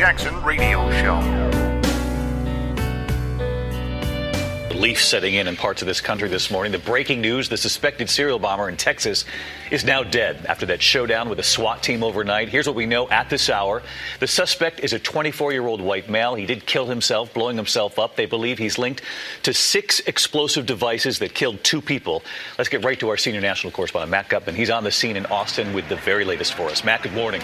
Jackson Radio Show. Relief setting in parts of this country this morning. The breaking news, the suspected serial bomber in Texas is now dead after that showdown with a SWAT team overnight. Here's what we know at this hour. The suspect is a 24-year-old white male. He did kill himself, blowing himself up. They believe he's linked to 6 explosive devices that killed 2 people. Let's get right to our senior national correspondent, Matt Gutman. He's on the scene in Austin with the very latest for us. Matt, good morning.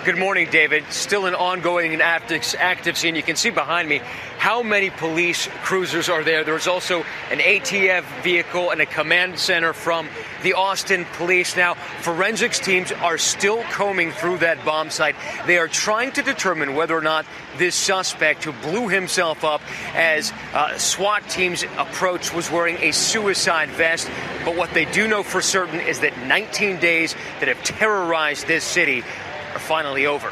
Good morning, David. Still an ongoing and active scene. You can see behind me how many police cruisers are there. There's also an ATF vehicle and a command center from the Austin police. Now, forensics teams are still combing through that bomb site. They are trying to determine whether or not this suspect who blew himself up as SWAT teams approached was wearing a suicide vest. But what they do know for certain is that 19 days that have terrorized this city are finally over.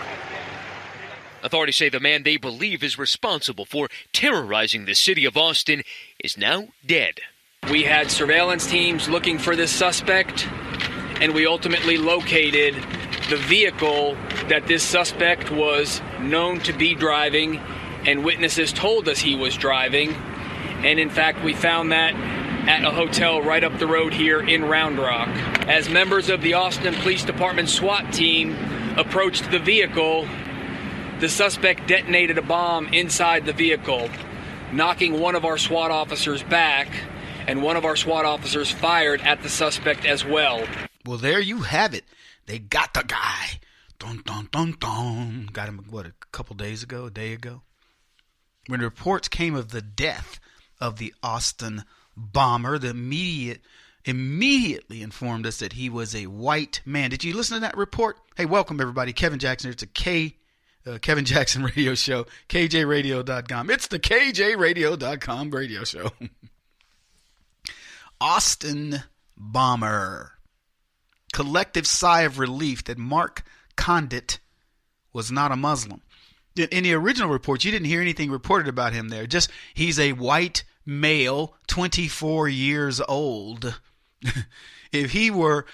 Authorities say the man they believe is responsible for terrorizing the city of Austin is now dead. We had surveillance teams looking for this suspect, and we ultimately located the vehicle that this suspect was known to be driving, and witnesses told us he was driving. And in fact, we found that at a hotel right up the road here in Round Rock. As members of the Austin Police Department SWAT team approached the vehicle, the suspect detonated a bomb inside the vehicle, knocking one of our SWAT officers back, and one of our SWAT officers fired at the suspect as well. Well, there you have it. They got the guy. Dun, dun, dun, dun. Got him, a couple days ago, a day ago? When reports came of the death of the Austin bomber, the immediately informed us that he was a white man. Did you listen to that report? Hey, welcome everybody. Kevin Jackson. It's a Kevin Jackson radio show. KJRadio.com. It's the KJRadio.com radio show. Austin bomber. Collective sigh of relief that Mark Condit was not a Muslim. In the original reports, you didn't hear anything reported about him there. Just he's a white male, 24 years old. If he were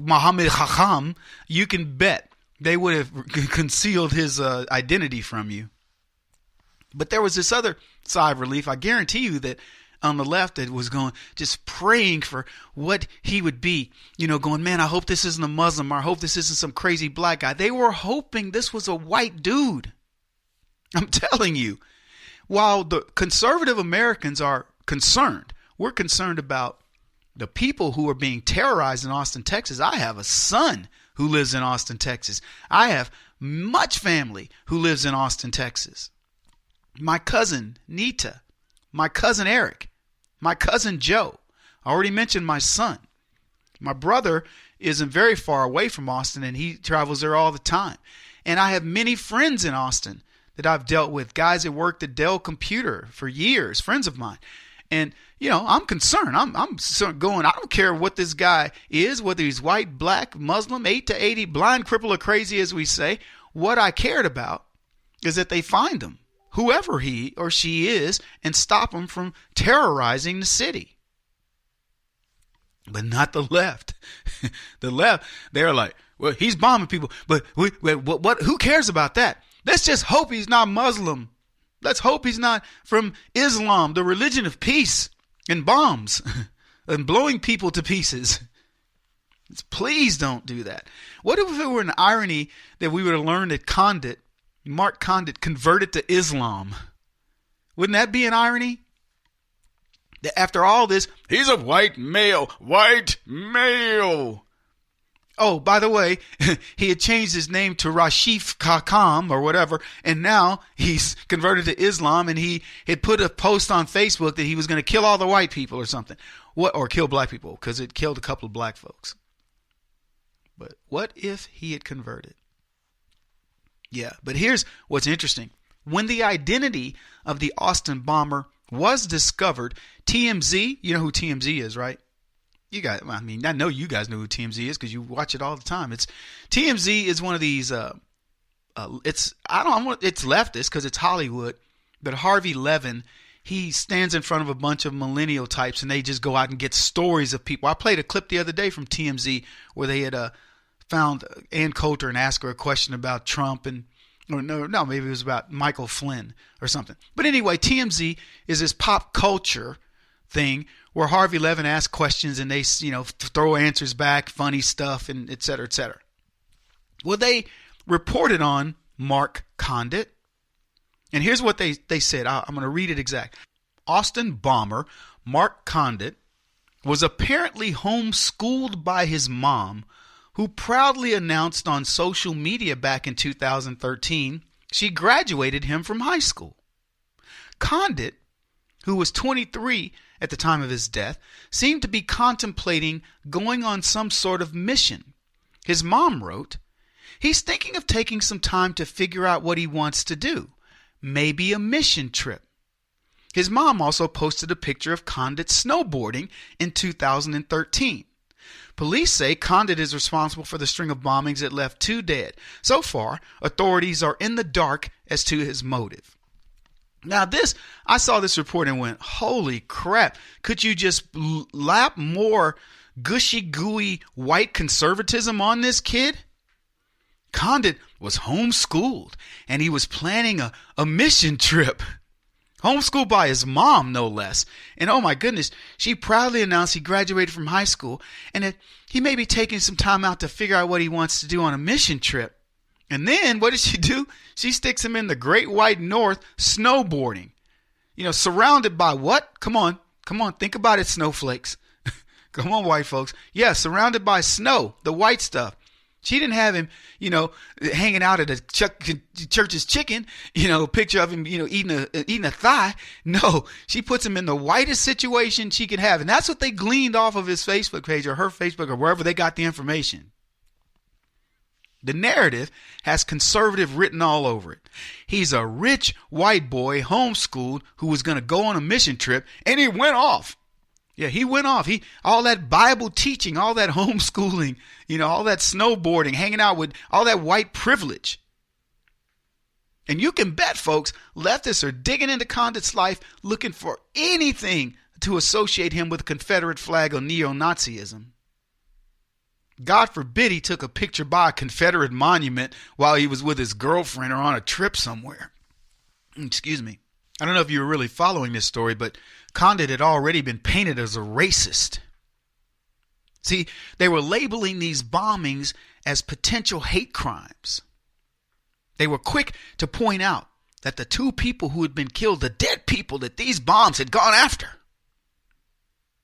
Muhammad Hakam, you can bet they would have concealed his identity from you. But there was this other sigh of relief. I guarantee you that on the left that was going, just praying for what he would be. You know, going, man, I hope this isn't a Muslim, or I hope this isn't some crazy black guy. They were hoping this was a white dude. I'm telling you. While the conservative Americans are concerned, we're concerned about the people who are being terrorized in Austin, Texas. I have a son who lives in Austin, Texas. I have much family who lives in Austin, Texas. My cousin, Nita. My cousin, Eric. My cousin, Joe. I already mentioned my son. My brother isn't very far away from Austin, and he travels there all the time. And I have many friends in Austin that I've dealt with, guys that worked at Dell Computer for years, friends of mine. And, you know, I'm concerned. I'm going, I don't care what this guy is, whether he's white, black, Muslim, 8 to 80, blind, cripple, or crazy, as we say. What I cared about is that they find him, whoever he or she is, and stop him from terrorizing the city. But not the left. The left, they're like, well, he's bombing people, but what? Who cares about that? Let's just hope he's not Muslim. Let's hope he's not from Islam, the religion of peace and bombs and blowing people to pieces. Please don't do that. What if it were an irony that we would have learned that Mark Condit converted to Islam? Wouldn't that be an irony? That after all this, he's a white male. White male. Oh, by the way, he had changed his name to Rashif Kakam or whatever, and now he's converted to Islam, and he had put a post on Facebook that he was going to kill all the white people or something. Or kill black people, because it killed a couple of black folks. But what if he had converted? Yeah, but here's what's interesting. When the identity of the Austin bomber was discovered, TMZ, you know who TMZ is, right? You guys, I mean, I know you guys know who TMZ is because you watch it all the time. TMZ is one of these. It's leftist because it's Hollywood, but Harvey Levin, he stands in front of a bunch of millennial types and they just go out and get stories of people. I played a clip the other day from TMZ where they had found Ann Coulter and asked her a question about Trump maybe it was about Michael Flynn or something. But anyway, TMZ is this pop culture thing where Harvey Levin asks questions and they, throw answers back, funny stuff, and et cetera, et cetera. Well, they reported on Mark Condit. And here's what they said. I'm going to read it exact. Austin bomber Mark Condit was apparently homeschooled by his mom, who proudly announced on social media back in 2013 she graduated him from high school. Condit, who was 23 at the time of his death, seemed to be contemplating going on some sort of mission. His mom wrote, "He's thinking of taking some time to figure out what he wants to do. Maybe a mission trip." His mom also posted a picture of Condit snowboarding in 2013. Police say Condit is responsible for the string of bombings that left 2 dead. So far, authorities are in the dark as to his motive. Now I saw this report and went, holy crap. Could you just lap more gushy, gooey white conservatism on this kid? Condit was homeschooled and he was planning a mission trip. Homeschooled by his mom, no less. And oh my goodness, she proudly announced he graduated from high school and that he may be taking some time out to figure out what he wants to do on a mission trip. And then what does she do? She sticks him in the Great White North snowboarding. Surrounded by what? Come on. Think about it, snowflakes. Come on, white folks. Yeah, surrounded by snow, the white stuff. She didn't have him, hanging out at a church's chicken, picture of him, eating a thigh. No, she puts him in the whitest situation she could have. And that's what they gleaned off of his Facebook page or her Facebook or wherever they got the information. The narrative has conservative written all over it. He's a rich white boy, homeschooled, who was going to go on a mission trip, and he went off. Yeah, he went off. All that Bible teaching, all that homeschooling, all that snowboarding, hanging out with all that white privilege. And you can bet, folks, leftists are digging into Condit's life looking for anything to associate him with the Confederate flag or neo-Nazism. God forbid he took a picture by a Confederate monument while he was with his girlfriend or on a trip somewhere. Excuse me. I don't know if you were really following this story, but Condit had already been painted as a racist. See, they were labeling these bombings as potential hate crimes. They were quick to point out that the 2 people who had been killed, the dead people that these bombs had gone after,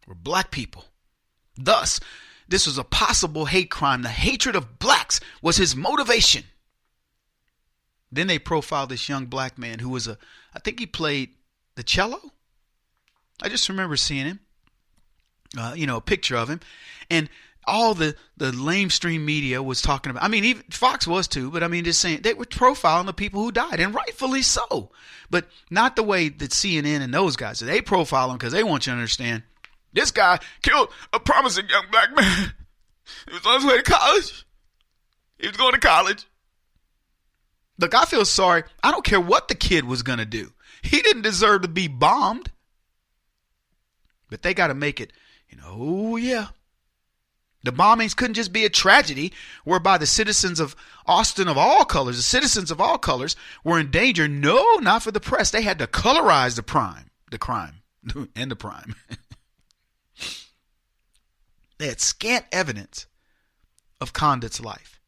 were black people. Thus, this was a possible hate crime. The hatred of blacks was his motivation. Then they profiled this young black man who was I think he played the cello. I just remember seeing him, a picture of him. And all the lamestream media was talking about, even Fox was too, but just saying they were profiling the people who died, and rightfully so. But not the way that CNN and those guys, they profile them because they want you to understand, this guy killed a promising young black man. He was on his way to college. He was going to college. Look, I feel sorry. I don't care what the kid was going to do. He didn't deserve to be bombed. But they got to make it, oh yeah. The bombings couldn't just be a tragedy whereby the citizens of Austin of all colors, the citizens of all colors were in danger. No, not for the press. They had to colorize the crime, and the prime. They had scant evidence of Condit's life.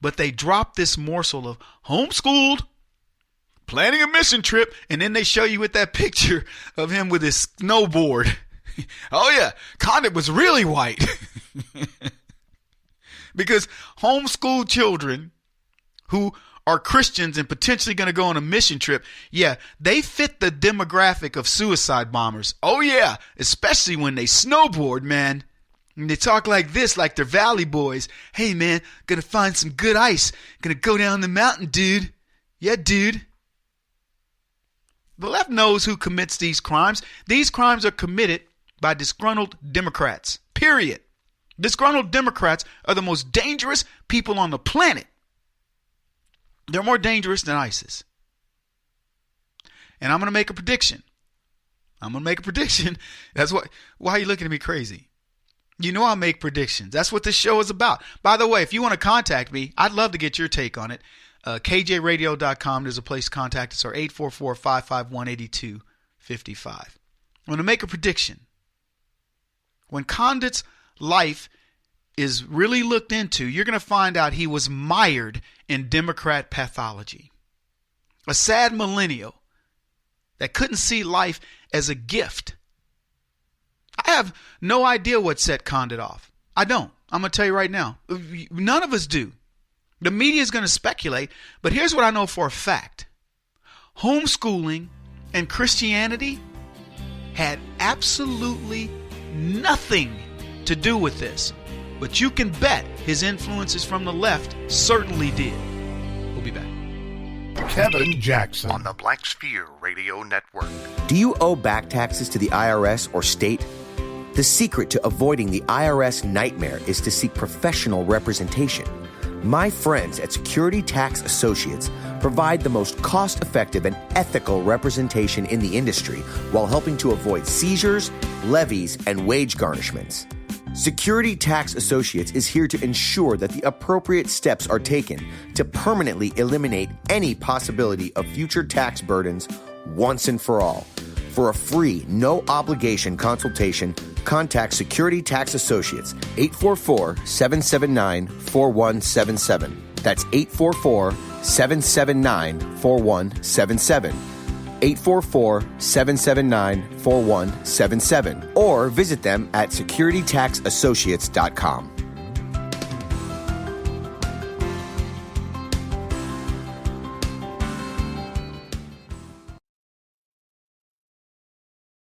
But they dropped this morsel of homeschooled, planning a mission trip, and then they show you with that picture of him with his snowboard. Oh yeah, Condit was really white. Because homeschooled children who are Christians and potentially going to go on a mission trip, yeah, they fit the demographic of suicide bombers. Oh yeah, especially when they snowboard, man. And they talk like this, like they're Valley boys. Hey man, gonna find some good ice. Gonna go down the mountain, dude. Yeah, dude. The left knows who commits these crimes. These crimes are committed by disgruntled Democrats. Period. Disgruntled Democrats are the most dangerous people on the planet. They're more dangerous than ISIS. And I'm going to make a prediction. That's why are you looking at me crazy? You know I make predictions. That's what this show is about. By the way, if you want to contact me, I'd love to get your take on it. KJRadio.com, there's a place to contact us, or 844-551-8255. I'm going to make a prediction. When Condit's life is really looked into, you're going to find out he was mired in Democrat pathology. A sad millennial that couldn't see life as a gift. I have no idea what set Condit off. I don't. I'm going to tell you right now. None of us do. The media is going to speculate, but here's what I know for a fact. Homeschooling and Christianity had absolutely nothing to do with this. But you can bet his influences from the left certainly did. We'll be back. Kevin Jackson on the Black Sphere Radio Network. Do you owe back taxes to the IRS or state? The secret to avoiding the IRS nightmare is to seek professional representation. My friends at Security Tax Associates provide the most cost-effective and ethical representation in the industry while helping to avoid seizures, levies, and wage garnishments. Security Tax Associates is here to ensure that the appropriate steps are taken to permanently eliminate any possibility of future tax burdens once and for all. For a free, no-obligation consultation, contact Security Tax Associates, 844-779-4177. That's 844-779-4177. 844-779-4177. Or visit them at securitytaxassociates.com.